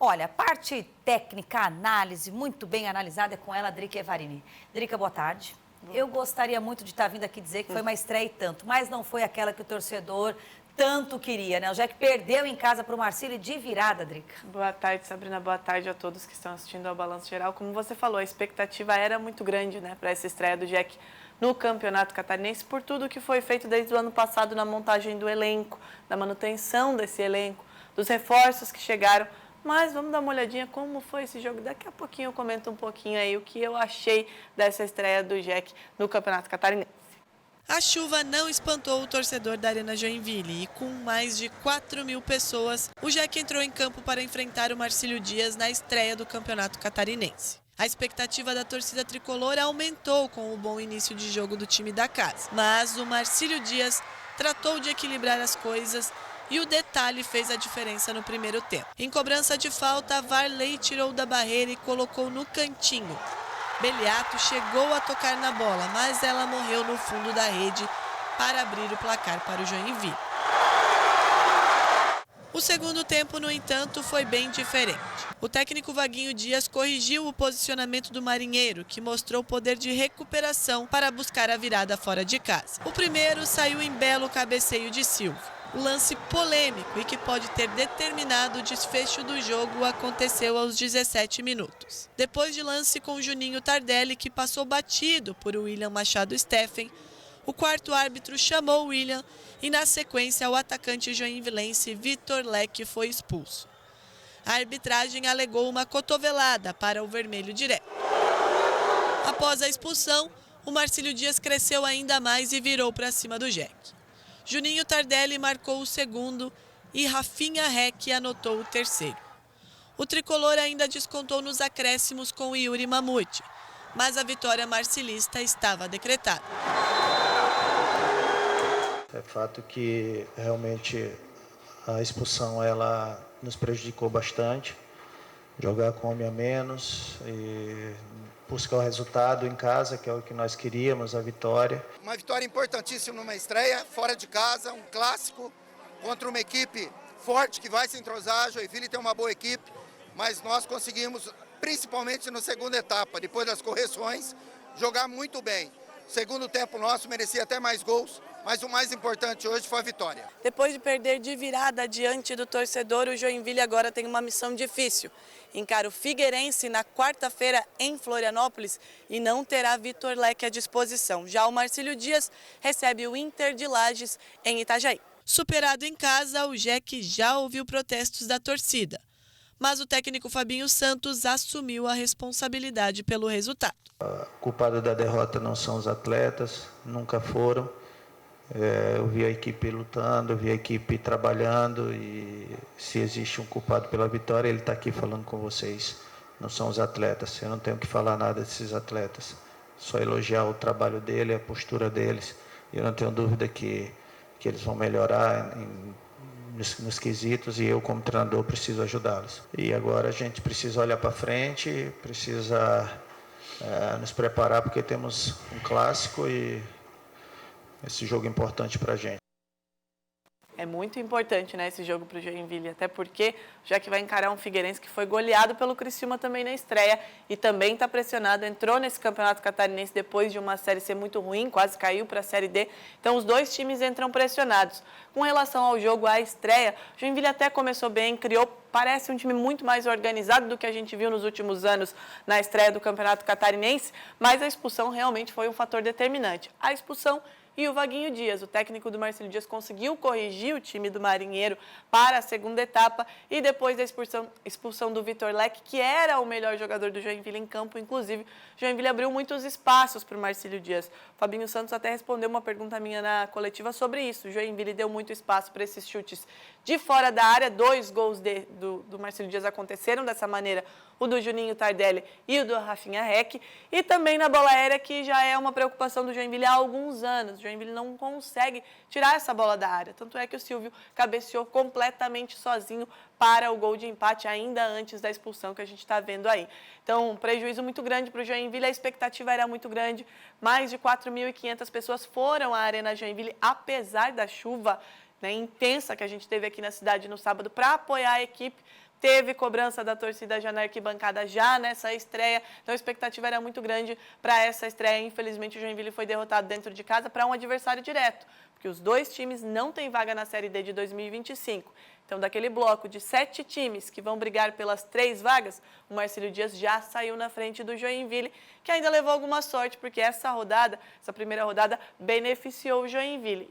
Olha, parte técnica, análise, muito bem analisada é com ela, Drica Evarini. Drica, boa tarde. Eu gostaria muito de estar vindo aqui dizer que foi uma estreia e tanto, mas não foi aquela que o torcedor tanto queria, né? O Jack perdeu em casa para o Marcílio de virada, Drica. Boa tarde, Sabrina. Boa tarde a todos que estão assistindo ao Balanço Geral. Como você falou, a expectativa era muito grande, né, para essa estreia do Jack no Campeonato Catarinense, por tudo que foi feito desde o ano passado na montagem do elenco, na manutenção desse elenco, dos reforços que chegaram. Mas vamos dar uma olhadinha como foi esse jogo. Daqui a pouquinho eu comento um pouquinho aí o que eu achei dessa estreia do Jack no Campeonato Catarinense. A chuva não espantou o torcedor da Arena Joinville e com mais de 4.000 pessoas, o Jack entrou em campo para enfrentar o Marcílio Dias na estreia do Campeonato Catarinense. A expectativa da torcida tricolor aumentou com o bom início de jogo do time da casa, mas o Marcílio Dias tratou de equilibrar as coisas e o detalhe fez a diferença no primeiro tempo. Em cobrança de falta, Varley tirou da barreira e colocou no cantinho. Beliato chegou a tocar na bola, mas ela morreu no fundo da rede para abrir o placar para o Joinville. O segundo tempo, no entanto, foi bem diferente. O técnico Vaguinho Dias corrigiu o posicionamento do Marinheiro, que mostrou poder de recuperação para buscar a virada fora de casa. O primeiro saiu em belo cabeceio de Silva. O lance polêmico e que pode ter determinado o desfecho do jogo aconteceu aos 17 minutos. Depois de lance com Juninho Tardelli, que passou batido por William Machado Steffen, o quarto árbitro chamou William e, na sequência, o atacante joinvilense Vitor Leque foi expulso. A arbitragem alegou uma cotovelada para o vermelho direto. Após a expulsão, o Marcílio Dias cresceu ainda mais e virou para cima do Jack. Juninho Tardelli marcou o segundo e Rafinha Reck anotou o terceiro. O tricolor ainda descontou nos acréscimos com Yuri Mamute, mas a vitória marcilista estava decretada. É fato que realmente a expulsão ela nos prejudicou bastante. Jogar com homem a menos e buscar o resultado em casa, que é o que nós queríamos, a vitória. Uma vitória importantíssima numa estreia, fora de casa, um clássico, contra uma equipe forte que vai se entrosar. Joinville tem uma boa equipe, mas nós conseguimos, principalmente na segunda etapa, depois das correções, jogar muito bem. Segundo tempo nosso merecia até mais gols, mas o mais importante hoje foi a vitória. Depois de perder de virada diante do torcedor, o Joinville agora tem uma missão difícil. Encara o Figueirense na quarta-feira em Florianópolis e não terá Vitor Leque à disposição. Já o Marcílio Dias recebe o Inter de Lages em Itajaí. Superado em casa, o Jack já ouviu protestos da torcida, mas o técnico Fabinho Santos assumiu a responsabilidade pelo resultado. Culpado da derrota não são os atletas, nunca foram. Eu vi a equipe lutando, eu vi a equipe trabalhando e se existe um culpado pela vitória, ele está aqui falando com vocês. Não são os atletas, eu não tenho que falar nada desses atletas. Só elogiar o trabalho dele, a postura deles. Eu não tenho dúvida que eles vão melhorar nos quesitos e eu, como treinador, preciso ajudá-los. E agora a gente precisa olhar para frente, precisa nos preparar porque temos um clássico e esse jogo é importante para a gente. É muito importante, né, esse jogo para o Joinville, até porque já que vai encarar um Figueirense que foi goleado pelo Criciúma também na estreia e também está pressionado, entrou nesse Campeonato Catarinense depois de uma Série C muito ruim, quase caiu para a Série D, então os dois times entram pressionados. Com relação ao jogo, à estreia, o Joinville até começou bem, parece um time muito mais organizado do que a gente viu nos últimos anos na estreia do Campeonato Catarinense, mas a expulsão realmente foi um fator determinante. A expulsão e o Vaguinho Dias, o técnico do Marcílio Dias, conseguiu corrigir o time do Marinheiro para a segunda etapa e depois da expulsão do Vitor Leque, que era o melhor jogador do Joinville em campo, inclusive, o Joinville abriu muitos espaços para o Marcílio Dias. O Fabinho Santos até respondeu uma pergunta minha na coletiva sobre isso. O Joinville deu muito espaço para esses chutes de fora da área, 2 gols do Marcílio Dias aconteceram dessa maneira, o do Juninho Tardelli e o do Rafinha Reck, e também na bola aérea, que já é uma preocupação do Joinville há alguns anos. O Joinville não consegue tirar essa bola da área, tanto é que o Silvio cabeceou completamente sozinho para o gol de empate ainda antes da expulsão que a gente está vendo aí. Então, um prejuízo muito grande para o Joinville, a expectativa era muito grande, mais de 4.500 pessoas foram à Arena Joinville, apesar da chuva, né, intensa que a gente teve aqui na cidade no sábado para apoiar a equipe. teve cobrança da torcida já na arquibancada já nessa estreia, então a expectativa era muito grande para essa estreia. Infelizmente o Joinville foi derrotado dentro de casa para um adversário direto, porque os dois times não têm vaga na Série D de 2025. Então, daquele bloco de 7 times que vão brigar pelas 3 vagas, o Marcílio Dias já saiu na frente do Joinville, que ainda levou alguma sorte, porque essa primeira rodada, beneficiou o Joinville.